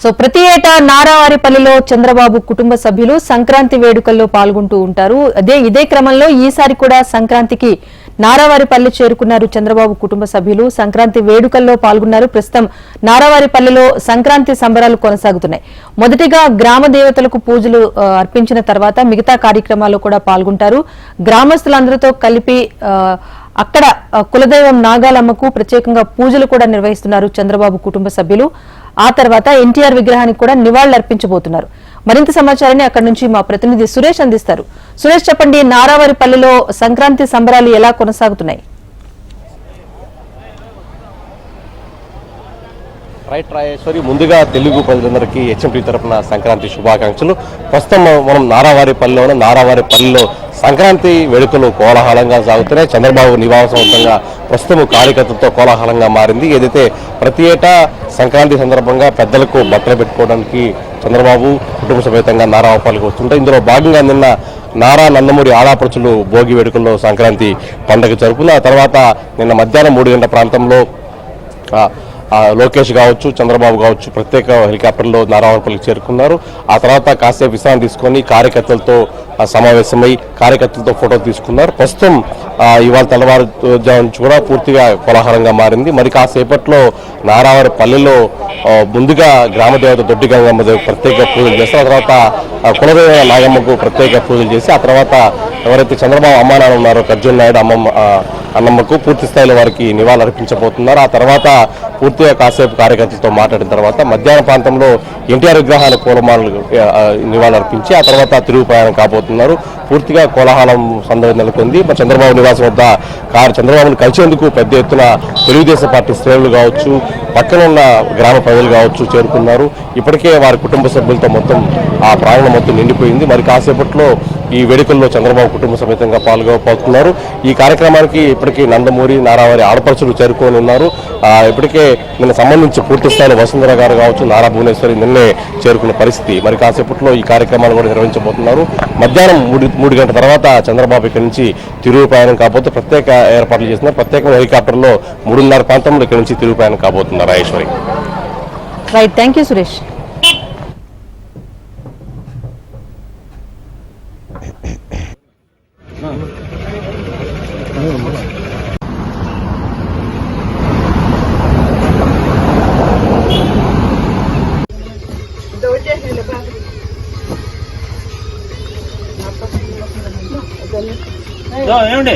So ప్రతి ఏటా నారావారిపల్లిలో చంద్రబాబు కుటుంబ సభ్యులు సంక్రాంతి వేడుకల్లో పాల్గొంటూ ఉంటారు. ఇదే క్రమంలో ఈసారి కూడా సంక్రాంతికి నారావారిపల్లి చేరుకున్నారు చంద్రబాబు కుటుంబ సభ్యులు. సంక్రాంతి వేడుకల్లో పాల్గొన్నారు. ప్రస్తుతం నారావారిపల్లిలో సంక్రాంతి సంబరాలు కొనసాగుతున్నాయి. మొదటిగా గ్రామ దేవతలకు పూజలు అర్పించిన తర్వాత మిగతా కార్యక్రమాల్లో కూడా పాల్గొంటారు. గ్రామస్తులందరితో కలిపి అక్కడ కులదైవం నాగాలమ్మకు ప్రత్యేకంగా పూజలు కూడా నిర్వహిస్తున్నారు చంద్రబాబు కుటుంబ సభ్యులు. ఆ తర్వాత ఎన్టీఆర్ విగ్రహానికి కూడా నివాళులర్పించబోతున్నారు. మరింత సమాచారాన్ని అక్కడి నుంచి మా ప్రతినిధి సురేష్ అందిస్తారు. సురేష్, చెప్పండి, నారావారిపల్లిలో సంక్రాంతి సంబరాలు ఎలా కొనసాగుతున్నాయి? రైట్ రాజేశ్వరి, ముందుగా తెలుగు ప్రజలందరికీ హెచ్ఎంటీ తరఫున సంక్రాంతి శుభాకాంక్షలు. ప్రస్తుతం మనం నారావారిపల్లిలో సంక్రాంతి వేడుకలు కోలాహలంగా సాగుతున్నాయి. చంద్రబాబు నివాసవంతంగా ప్రస్తుతం కార్యకర్తలతో కోలాహలంగా మారింది. ఏదైతే ప్రతి ఏటా సంక్రాంతి సందర్భంగా పెద్దలకు బట్టలు పెట్టుకోవడానికి చంద్రబాబు కుటుంబ సమేతంగా నారావారిపల్లికి వస్తుంటాయి. ఇందులో భాగంగా నిన్న నారా నందమూరి ఆడాపడుచులు భోగి వేడుకల్లో సంక్రాంతి పండుగ జరుపుకున్న తర్వాత నిన్న మధ్యాహ్నం 3 గంటల ప్రాంతంలో లోకేష్ కావచ్చు, చంద్రబాబు కావచ్చు ప్రత్యేక హెలికాప్టర్లో నారావారిపల్లికి చేరుకున్నారు. ఆ తర్వాత కాసేపు విశ్రాంతి తీసుకొని కార్యకర్తలతో సమావేశమై కార్యకర్తలతో ఫోటో తీసుకున్నారు. ప్రస్తుతం ఇవాళ తెల్లవారుజాము నుంచి కూడా పూర్తిగా కోలాహలంగా మారింది. మరి కాసేపట్లో నారావారిపల్లిలో ముందుగా గ్రామదేవత దొడ్డి గంగమ్మ ప్రత్యేక పూజలు చేస్తారు. ఆ తర్వాత కులదేవ నాగమ్మకు ప్రత్యేక పూజలు చేసి ఆ తర్వాత ఎవరైతే చంద్రబాబు అమ్మా నాన్న ఉన్నారో కర్జున్ నాయుడు అన్నమ్మకు పూర్తి స్థాయిలో వారికి నివాళులు అర్పించబోతున్నారు. ఆ తర్వాత పూర్తిగా కాసేపు కార్యకర్తలతో మాట్లాడిన తర్వాత మధ్యాహ్న ప్రాంతంలో ఎన్టీఆర్ విగ్రహాలకు పూలమాలలు నివాళులు అర్పించి ఆ తర్వాత తిరుగు ప్రయాణం కాబోతున్నారు. పూర్తిగా కోలాహలం సందడి నెలకొంది. చంద్రబాబు నివాసం వద్ద చంద్రబాబును కలిసేందుకు పెద్ద ఎత్తున తెలుగుదేశం పార్టీ శ్రేణులు కావచ్చు, పక్కన ఉన్న గ్రామ ప్రజలు కావచ్చు చేరుకున్నారు. ఇప్పటికే వారి కుటుంబ సభ్యులతో మొత్తం ఆ ప్రాంగణం మొత్తం నిండిపోయింది. మరి కాసేపట్లో ఈ వేడుకల్లో చంద్రబాబు కుటుంబ సమేతంగా పాల్గొపోతున్నారు. ఈ కార్యక్రమానికి ఇప్పటికీ నందమూరి నారావారి ఆడపడుచులు చేరుకొని ఉన్నారు. ఇప్పటికే నిన్న సంబంధించి పూర్తి స్థాయిలో వసుంధర గారు కావచ్చు, నారా భువనేశ్వరి నిన్నే చేరుకున్న పరిస్థితి. మరి కాసేపట్లో ఈ కార్యక్రమాలు కూడా నిర్వహించబోతున్నారు. మధ్యాహ్నం 3 గంటల తర్వాత చంద్రబాబు ఇక్కడి నుంచి తిరుగు ప్రయాణం కాబోతే ప్రత్యేక ఏర్పాట్లు చేస్తున్నారు. ప్రత్యేకంగా హెలికాప్టర్లో 3:30 ప్రాంతంలో ఇక్కడి నుంచి తిరుగు ప్రయాణం కాబోతున్నారు. Rajeshwari. Right, thank you Suresh. ఏమండి